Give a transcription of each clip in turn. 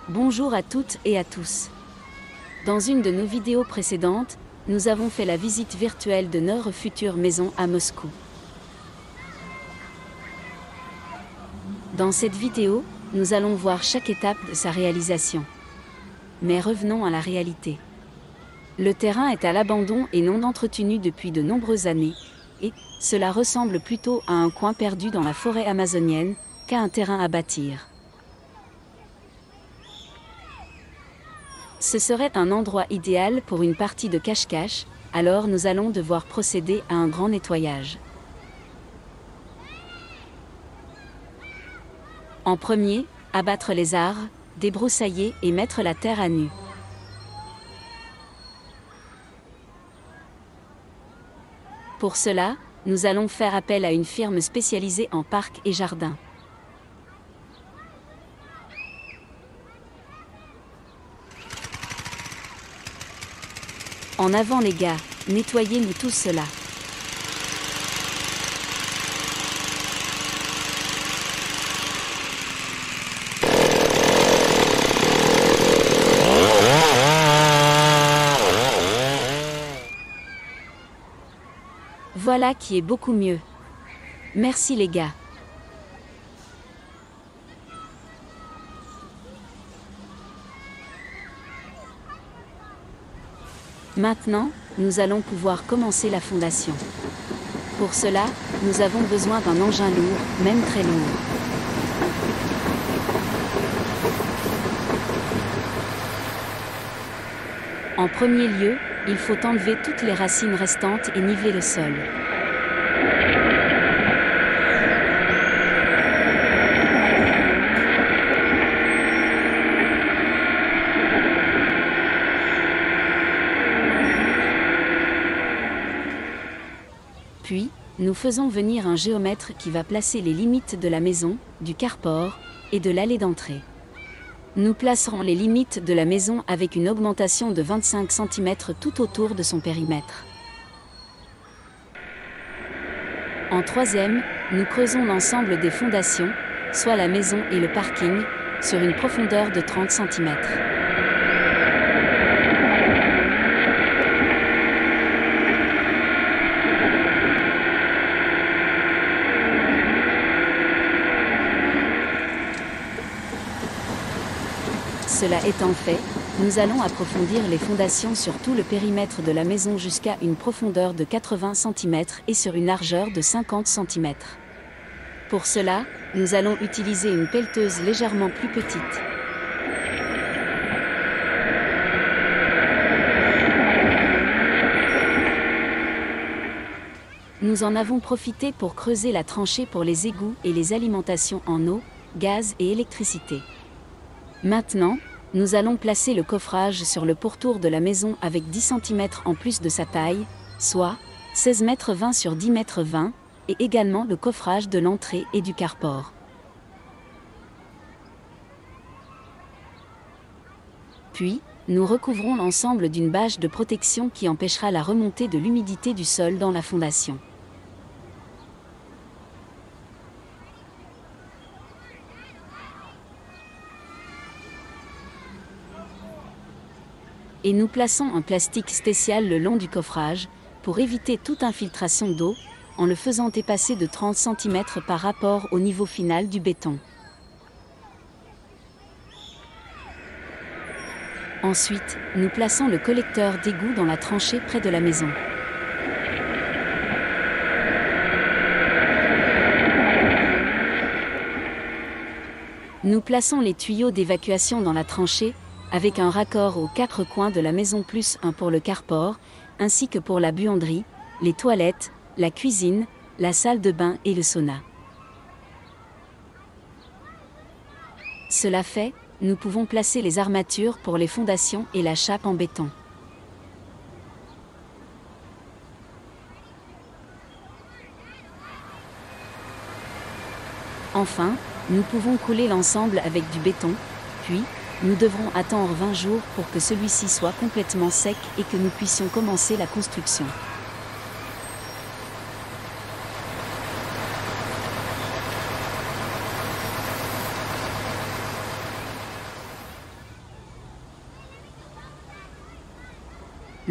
Bonjour à toutes et à tous. Dans une de nos vidéos précédentes, nous avons fait la visite virtuelle de notre future maison à Moscou. Dans cette vidéo, nous allons voir chaque étape de sa réalisation. Mais revenons à la réalité. Le terrain est à l'abandon et non entretenu depuis de nombreuses années, et cela ressemble plutôt à un coin perdu dans la forêt amazonienne qu'à un terrain à bâtir. Ce serait un endroit idéal pour une partie de cache-cache, alors nous allons devoir procéder à un grand nettoyage. En premier, abattre les arbres, débroussailler et mettre la terre à nu. Pour cela, nous allons faire appel à une firme spécialisée en parcs et jardins. En avant les gars, nettoyez-nous tout cela. Voilà qui est beaucoup mieux. Merci les gars. Maintenant, nous allons pouvoir commencer la fondation. Pour cela, nous avons besoin d'un engin lourd, même très lourd. En premier lieu, il faut enlever toutes les racines restantes et niveler le sol. Puis, nous faisons venir un géomètre qui va placer les limites de la maison, du carport et de l'allée d'entrée. Nous placerons les limites de la maison avec une augmentation de 25 cm tout autour de son périmètre. En troisième, nous creusons l'ensemble des fondations, soit la maison et le parking, sur une profondeur de 30 cm. Cela étant fait, nous allons approfondir les fondations sur tout le périmètre de la maison jusqu'à une profondeur de 80 cm et sur une largeur de 50 cm. Pour cela, nous allons utiliser une pelleteuse légèrement plus petite. Nous en avons profité pour creuser la tranchée pour les égouts et les alimentations en eau, gaz et électricité. Maintenant, nous allons placer le coffrage sur le pourtour de la maison avec 10 cm en plus de sa taille, soit 16,20 m sur 10,20 m, et également le coffrage de l'entrée et du carport. Puis, nous recouvrons l'ensemble d'une bâche de protection qui empêchera la remontée de l'humidité du sol dans la fondation. Et nous plaçons un plastique spécial le long du coffrage, pour éviter toute infiltration d'eau, en le faisant dépasser de 30 cm par rapport au niveau final du béton. Ensuite, nous plaçons le collecteur d'égout dans la tranchée près de la maison. Nous plaçons les tuyaux d'évacuation dans la tranchée, avec un raccord aux 4 coins de la maison plus un pour le carport, ainsi que pour la buanderie, les toilettes, la cuisine, la salle de bain et le sauna. Cela fait, nous pouvons placer les armatures pour les fondations et la chape en béton. Enfin, nous pouvons couler l'ensemble avec du béton, puis, nous devrons attendre 20 jours pour que celui-ci soit complètement sec et que nous puissions commencer la construction.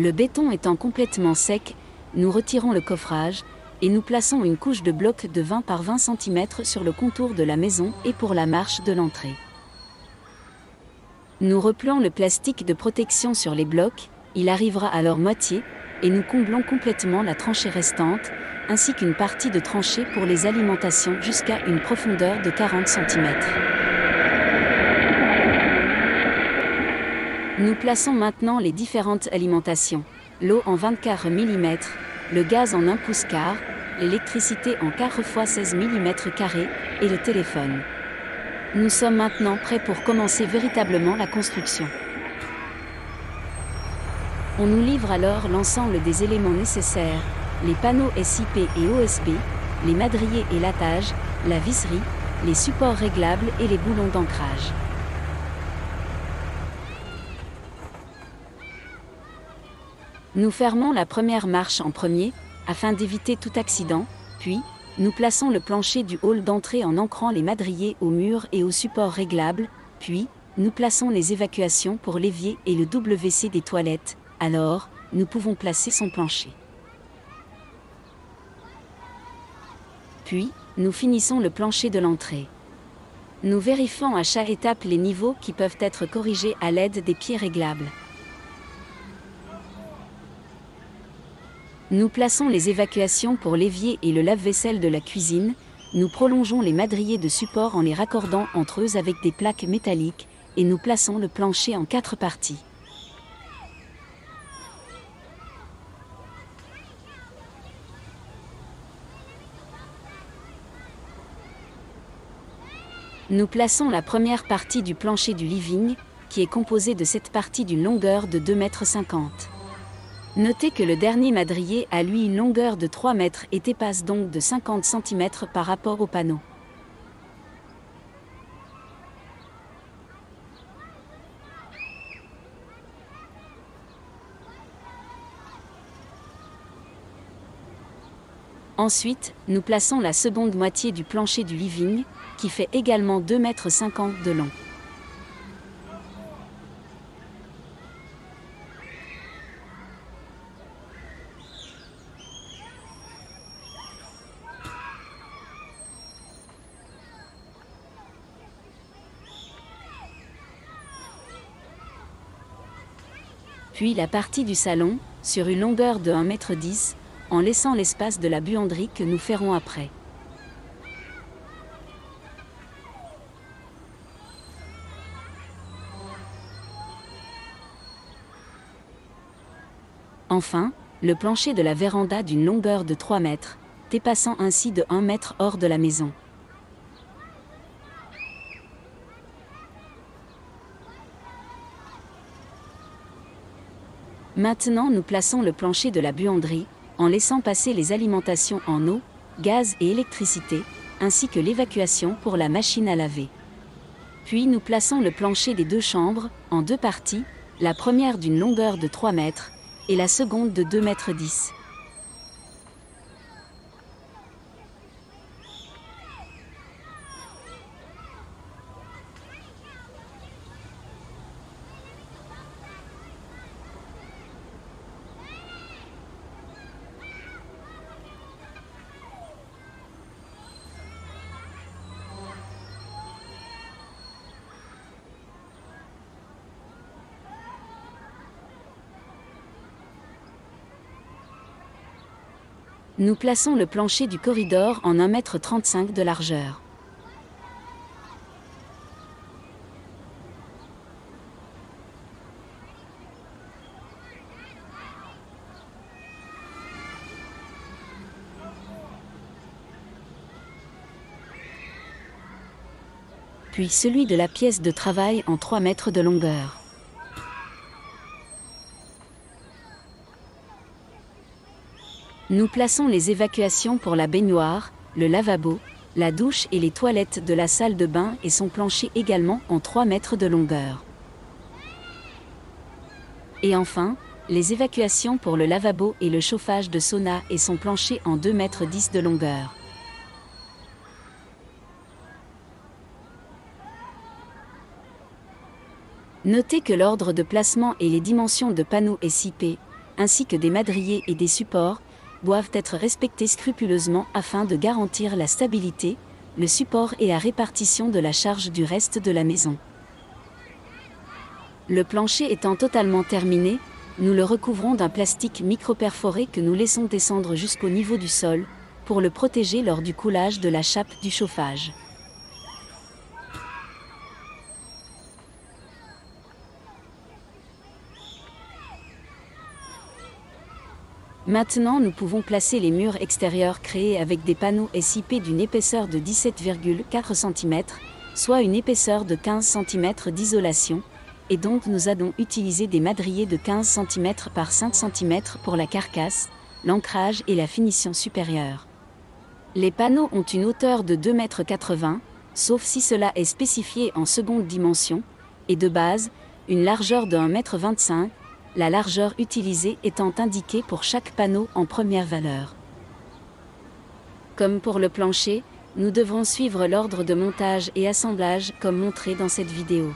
Le béton étant complètement sec, nous retirons le coffrage, et nous plaçons une couche de bloc de 20 par 20 cm sur le contour de la maison et pour la marche de l'entrée. Nous replions le plastique de protection sur les blocs, il arrivera à leur moitié, et nous comblons complètement la tranchée restante, ainsi qu'une partie de tranchée pour les alimentations jusqu'à une profondeur de 40 cm. Nous plaçons maintenant les différentes alimentations. L'eau en 24 mm, le gaz en 1 pouce quart, l'électricité en 4 x 16 mm carrés et le téléphone. Nous sommes maintenant prêts pour commencer véritablement la construction. On nous livre alors l'ensemble des éléments nécessaires, les panneaux SIP et OSB, les madriers et l'attache, la visserie, les supports réglables et les boulons d'ancrage. Nous fermons la première marche en premier, afin d'éviter tout accident, puis, nous plaçons le plancher du hall d'entrée en ancrant les madriers au mur et aux supports réglables, puis, nous plaçons les évacuations pour l'évier et le WC des toilettes, alors, nous pouvons placer son plancher. Puis, nous finissons le plancher de l'entrée. Nous vérifions à chaque étape les niveaux qui peuvent être corrigés à l'aide des pieds réglables. Nous plaçons les évacuations pour l'évier et le lave-vaisselle de la cuisine, nous prolongeons les madriers de support en les raccordant entre eux avec des plaques métalliques, et nous plaçons le plancher en 4 parties. Nous plaçons la première partie du plancher du living, qui est composée de cette partie d'une longueur de 2,50 m. Notez que le dernier madrier a lui une longueur de 3 mètres et dépasse donc de 50 cm par rapport au panneau. Ensuite, nous plaçons la seconde moitié du plancher du living, qui fait également 2,50 m de long. Puis la partie du salon, sur une longueur de 1,10 m, en laissant l'espace de la buanderie que nous ferons après. Enfin, le plancher de la véranda d'une longueur de 3 mètres, dépassant ainsi de 1 mètre hors de la maison. Maintenant nous plaçons le plancher de la buanderie, en laissant passer les alimentations en eau, gaz et électricité, ainsi que l'évacuation pour la machine à laver. Puis nous plaçons le plancher des 2 chambres, en 2 parties, la première d'une longueur de 3 mètres, et la seconde de 2,10 m. Nous plaçons le plancher du corridor en 1,35 m de largeur. Puis celui de la pièce de travail en 3 mètres de longueur. Nous plaçons les évacuations pour la baignoire, le lavabo, la douche et les toilettes de la salle de bain et son plancher également en 3 mètres de longueur. Et enfin, les évacuations pour le lavabo et le chauffage de sauna et son plancher en 2,10 mètres de longueur. Notez que l'ordre de placement et les dimensions de panneaux SIP, ainsi que des madriers et des supports, doivent être respectés scrupuleusement afin de garantir la stabilité, le support et la répartition de la charge du reste de la maison. Le plancher étant totalement terminé, nous le recouvrons d'un plastique micro-perforé que nous laissons descendre jusqu'au niveau du sol, pour le protéger lors du coulage de la chape du chauffage. Maintenant nous pouvons placer les murs extérieurs créés avec des panneaux SIP d'une épaisseur de 17,4 cm, soit une épaisseur de 15 cm d'isolation, et donc nous allons utiliser des madriers de 15 cm par 5 cm pour la carcasse, l'ancrage et la finition supérieure. Les panneaux ont une hauteur de 2,80 m, sauf si cela est spécifié en seconde dimension, et de base, une largeur de 1,25 m, la largeur utilisée étant indiquée pour chaque panneau en première valeur. Comme pour le plancher, nous devrons suivre l'ordre de montage et assemblage comme montré dans cette vidéo.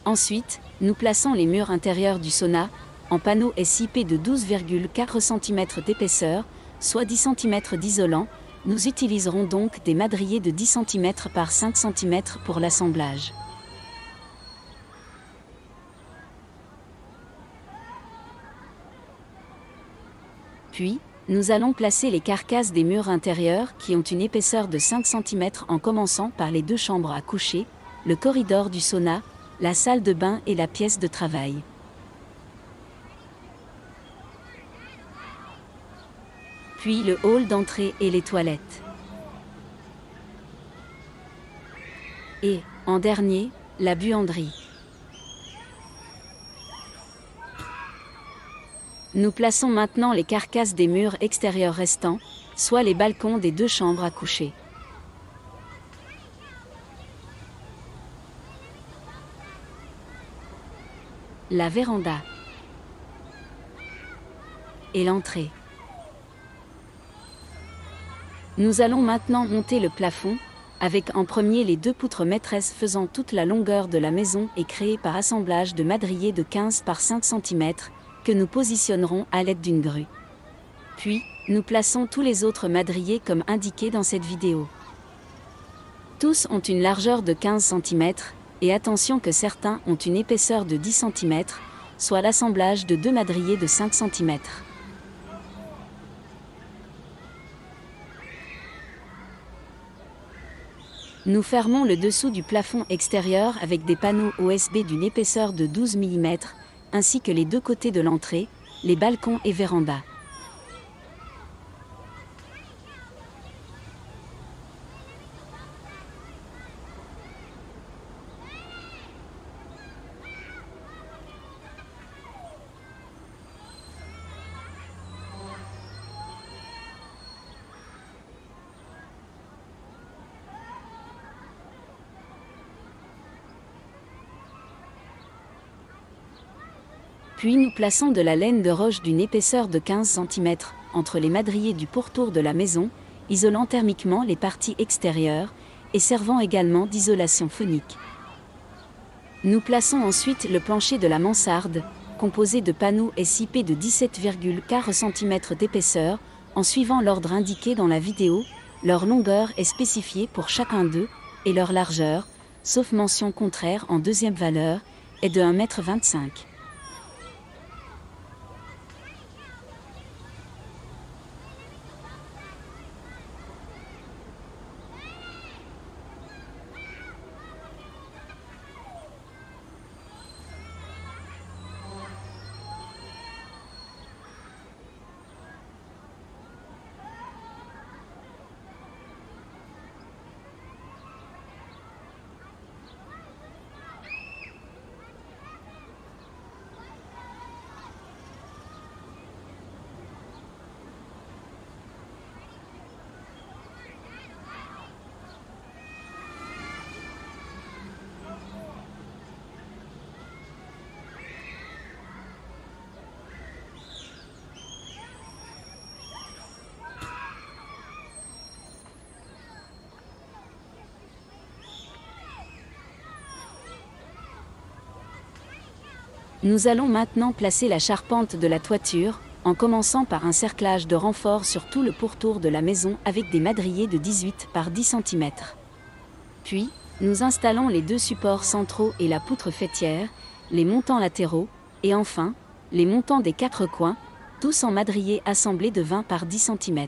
Ensuite, nous plaçons les murs intérieurs du sauna, en panneaux SIP de 12,4 cm d'épaisseur, soit 10 cm d'isolant. Nous utiliserons donc des madriers de 10 cm par 5 cm pour l'assemblage. Puis, nous allons placer les carcasses des murs intérieurs qui ont une épaisseur de 5 cm en commençant par les deux chambres à coucher, le corridor du sauna, la salle de bain et la pièce de travail. Puis le hall d'entrée et les toilettes. Et, en dernier, la buanderie. Nous plaçons maintenant les carcasses des murs extérieurs restants, soit les balcons des 2 chambres à coucher. La véranda. Et l'entrée. Nous allons maintenant monter le plafond, avec en premier les 2 poutres maîtresses faisant toute la longueur de la maison et créées par assemblage de madriers de 15 par 5 cm, que nous positionnerons à l'aide d'une grue. Puis, nous plaçons tous les autres madriers comme indiqué dans cette vidéo. Tous ont une largeur de 15 cm, et attention que certains ont une épaisseur de 10 cm, soit l'assemblage de 2 madriers de 5 cm. Nous fermons le dessous du plafond extérieur avec des panneaux OSB d'une épaisseur de 12 mm, ainsi que les 2 côtés de l'entrée, les balcons et vérandas. Puis nous plaçons de la laine de roche d'une épaisseur de 15 cm entre les madriers du pourtour de la maison, isolant thermiquement les parties extérieures et servant également d'isolation phonique. Nous plaçons ensuite le plancher de la mansarde, composé de panneaux SIP de 17,4 cm d'épaisseur, en suivant l'ordre indiqué dans la vidéo. Leur longueur est spécifiée pour chacun d'eux, et leur largeur, sauf mention contraire en deuxième valeur, est de 1,25 m. Nous allons maintenant placer la charpente de la toiture, en commençant par un cerclage de renfort sur tout le pourtour de la maison avec des madriers de 18 par 10 cm. Puis, nous installons les 2 supports centraux et la poutre faîtière, les montants latéraux, et enfin, les montants des 4 coins, tous en madriers assemblés de 20 par 10 cm.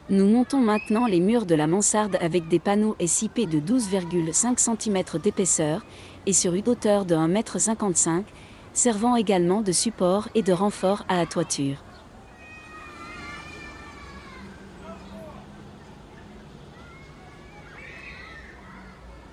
Nous montons maintenant les murs de la mansarde avec des panneaux SIP de 12,5 cm d'épaisseur et sur une hauteur de 1,55 m, servant également de support et de renfort à la toiture.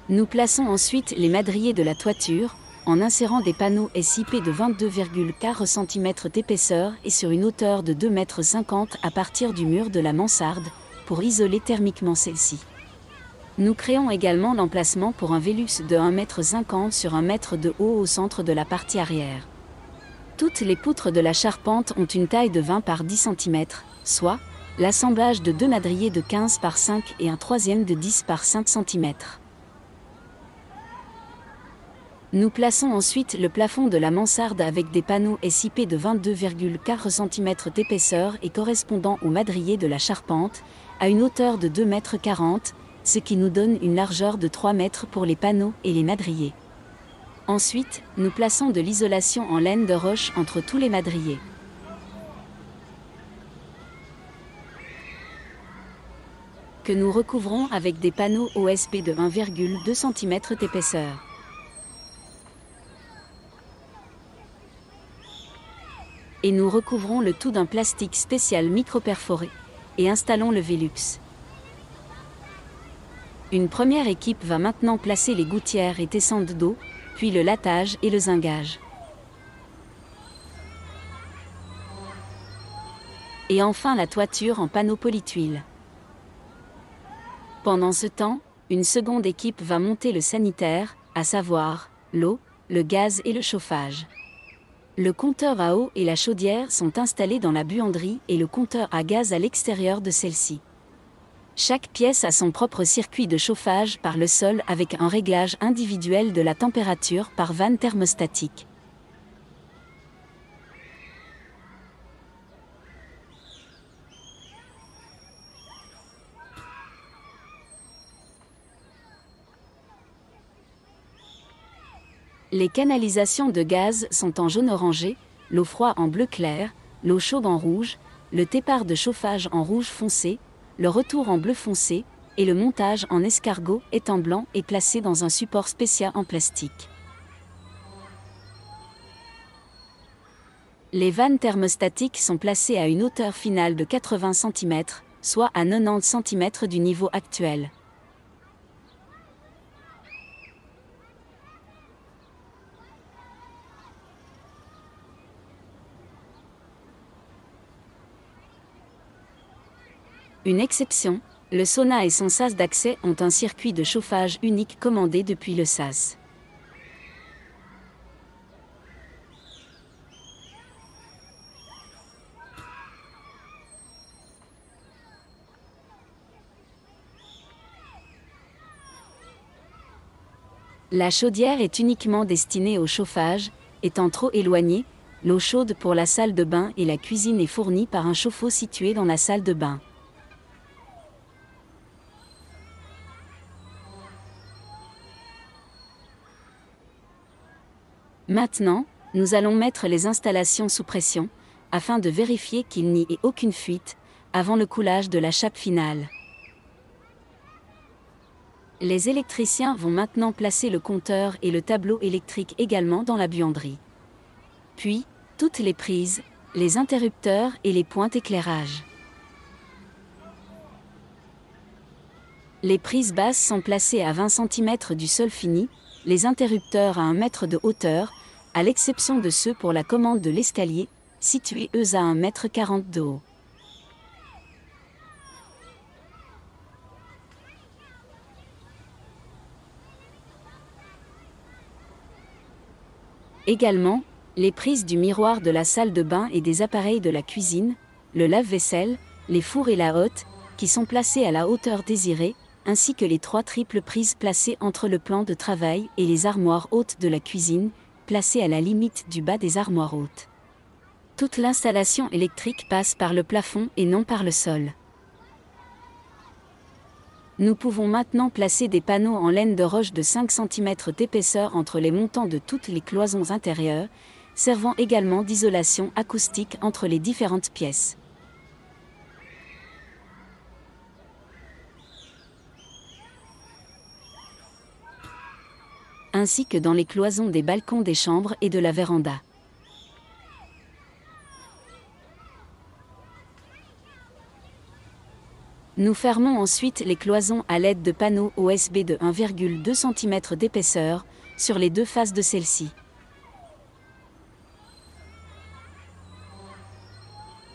Nous plaçons ensuite les madriers de la toiture, en insérant des panneaux SIP de 22,4 cm d'épaisseur et sur une hauteur de 2,50 m à partir du mur de la mansarde, pour isoler thermiquement celle-ci. Nous créons également l'emplacement pour un Velux de 1,50 m sur 1 m de haut au centre de la partie arrière. Toutes les poutres de la charpente ont une taille de 20 par 10 cm, soit l'assemblage de 2 madriers de 15 par 5 et un troisième de 10 par 5 cm. Nous plaçons ensuite le plafond de la mansarde avec des panneaux SIP de 22,4 cm d'épaisseur et correspondant au madrier de la charpente, à une hauteur de 2,40 m, ce qui nous donne une largeur de 3 m pour les panneaux et les madriers. Ensuite, nous plaçons de l'isolation en laine de roche entre tous les madriers. Que nous recouvrons avec des panneaux OSB de 1,2 cm d'épaisseur. Et nous recouvrons le tout d'un plastique spécial micro-perforé, et installons le Velux. Une première équipe va maintenant placer les gouttières et tessantes d'eau, puis le lattage et le zingage. Et enfin la toiture en panneaux polytuiles. Pendant ce temps, une seconde équipe va monter le sanitaire, à savoir l'eau, le gaz et le chauffage. Le compteur à eau et la chaudière sont installés dans la buanderie et le compteur à gaz à l'extérieur de celle-ci. Chaque pièce a son propre circuit de chauffage par le sol avec un réglage individuel de la température par vanne thermostatique. Les canalisations de gaz sont en jaune orangé, l'eau froide en bleu clair, l'eau chaude en rouge, le départ de chauffage en rouge foncé, le retour en bleu foncé, et le montage en escargot est en blanc et placé dans un support spécial en plastique. Les vannes thermostatiques sont placées à une hauteur finale de 80 cm, soit à 90 cm du niveau actuel. Une exception, le sauna et son sas d'accès ont un circuit de chauffage unique commandé depuis le sas. La chaudière est uniquement destinée au chauffage, étant trop éloignée, l'eau chaude pour la salle de bain et la cuisine est fournie par un chauffe-eau situé dans la salle de bain. Maintenant, nous allons mettre les installations sous pression, afin de vérifier qu'il n'y ait aucune fuite, avant le coulage de la chape finale. Les électriciens vont maintenant placer le compteur et le tableau électrique également dans la buanderie. Puis, toutes les prises, les interrupteurs et les points d'éclairage. Les prises basses sont placées à 20 cm du sol fini, les interrupteurs à 1 mètre de hauteur, à l'exception de ceux pour la commande de l'escalier, situés eux à 1,40 m de haut. Également, les prises du miroir de la salle de bain et des appareils de la cuisine, le lave-vaisselle, les fours et la hotte, qui sont placés à la hauteur désirée, ainsi que les 3 triples prises placées entre le plan de travail et les armoires hautes de la cuisine, placées à la limite du bas des armoires hautes. Toute l'installation électrique passe par le plafond et non par le sol. Nous pouvons maintenant placer des panneaux en laine de roche de 5 cm d'épaisseur entre les montants de toutes les cloisons intérieures, servant également d'isolation acoustique entre les différentes pièces. Ainsi que dans les cloisons des balcons des chambres et de la véranda. Nous fermons ensuite les cloisons à l'aide de panneaux OSB de 1,2 cm d'épaisseur, sur les 2 faces de celle-ci.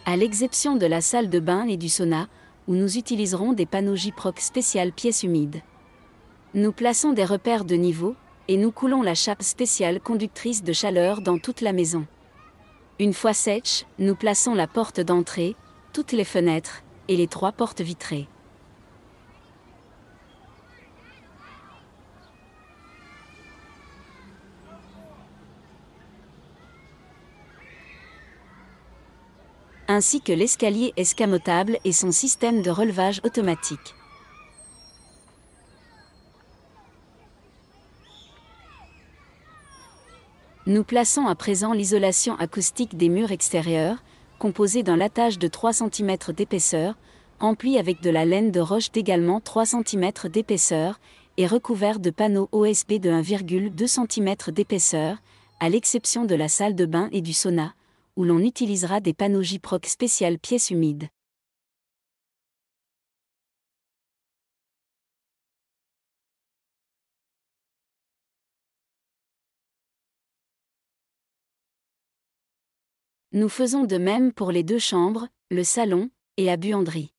À l'exception de la salle de bain et du sauna, où nous utiliserons des panneaux Gyproc spécial pièces humides. Nous plaçons des repères de niveau, et nous coulons la chape spéciale conductrice de chaleur dans toute la maison. Une fois sèche, nous plaçons la porte d'entrée, toutes les fenêtres, et les 3 portes vitrées. Ainsi que l'escalier escamotable et son système de relevage automatique. Nous plaçons à présent l'isolation acoustique des murs extérieurs, composée d'un lattage de 3 cm d'épaisseur, empli avec de la laine de roche d'également 3 cm d'épaisseur, et recouvert de panneaux OSB de 1,2 cm d'épaisseur, à l'exception de la salle de bain et du sauna, où l'on utilisera des panneaux Gyproc spécial pièces humides. Nous faisons de même pour les 2 chambres, le salon, et la buanderie.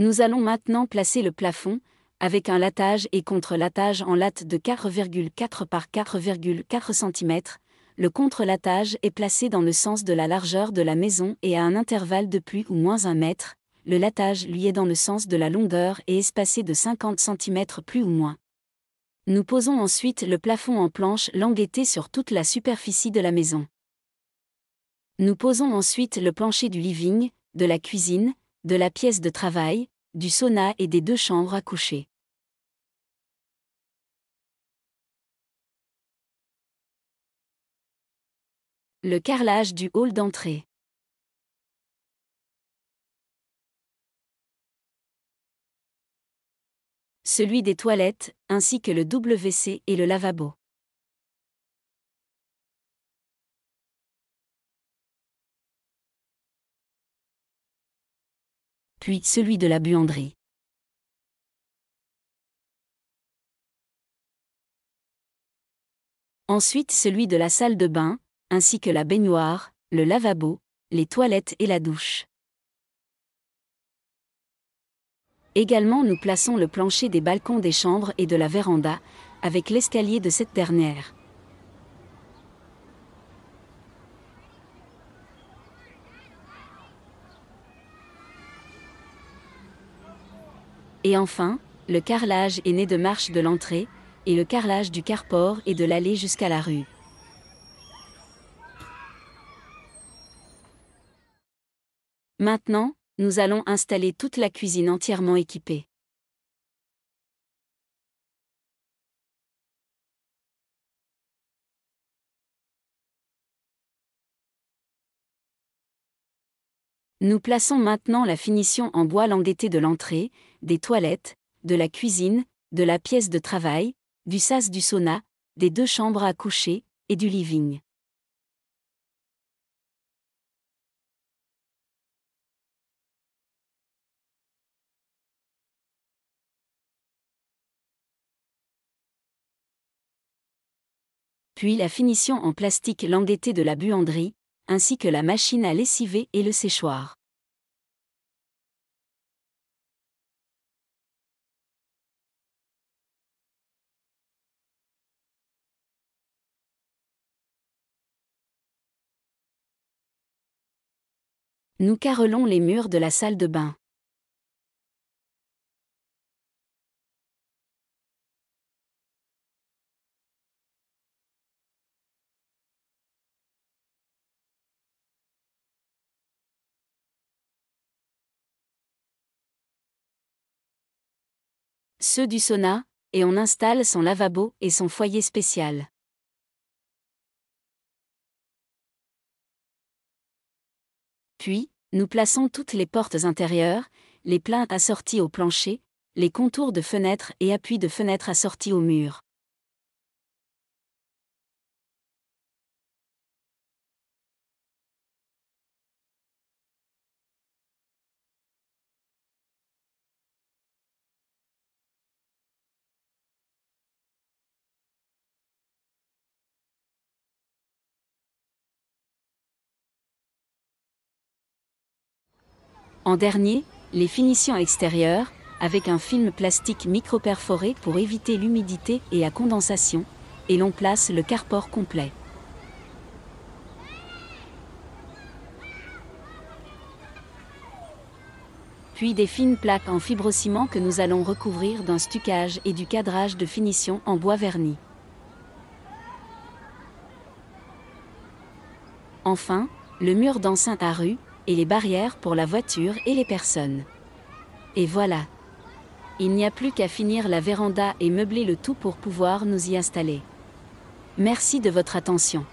Nous allons maintenant placer le plafond, avec un lattage et contre-lattage en latte de 4,4 par 4,4 cm. Le contre-lattage est placé dans le sens de la largeur de la maison et à un intervalle de plus ou moins 1 mètre. Le lattage lui est dans le sens de la longueur et espacé de 50 cm plus ou moins. Nous posons ensuite le plafond en planche languettée sur toute la superficie de la maison. Nous posons ensuite le plancher du living, de la cuisine, de la pièce de travail, du sauna et des 2 chambres à coucher. Le carrelage du hall d'entrée. Celui des toilettes, ainsi que le WC et le lavabo. Puis celui de la buanderie. Ensuite celui de la salle de bain, ainsi que la baignoire, le lavabo, les toilettes et la douche. Également nous plaçons le plancher des balcons des chambres et de la véranda, avec l'escalier de cette dernière. Et enfin, le carrelage est né de marche de l'entrée, et le carrelage du carport et de l'allée jusqu'à la rue. Maintenant, nous allons installer toute la cuisine entièrement équipée. Nous plaçons maintenant la finition en bois languetté de l'entrée, des toilettes, de la cuisine, de la pièce de travail, du sas du sauna, des 2 chambres à coucher, et du living. Puis la finition en plastique languetté de la buanderie, ainsi que la machine à lessiver et le séchoir. Nous carrelons les murs de la salle de bain. Ceux du sauna, et on installe son lavabo et son foyer spécial. Puis, nous plaçons toutes les portes intérieures, les plaintes assorties au plancher, les contours de fenêtres et appuis de fenêtres assortis au mur. En dernier, les finitions extérieures, avec un film plastique micro-perforé pour éviter l'humidité et la condensation, et l'on place le carport complet. Puis des fines plaques en fibrociment que nous allons recouvrir d'un stucage et du cadrage de finition en bois verni. Enfin, le mur d'enceinte à rue, et les barrières pour la voiture et les personnes. Et voilà. Il n'y a plus qu'à finir la véranda et meubler le tout pour pouvoir nous y installer. Merci de votre attention.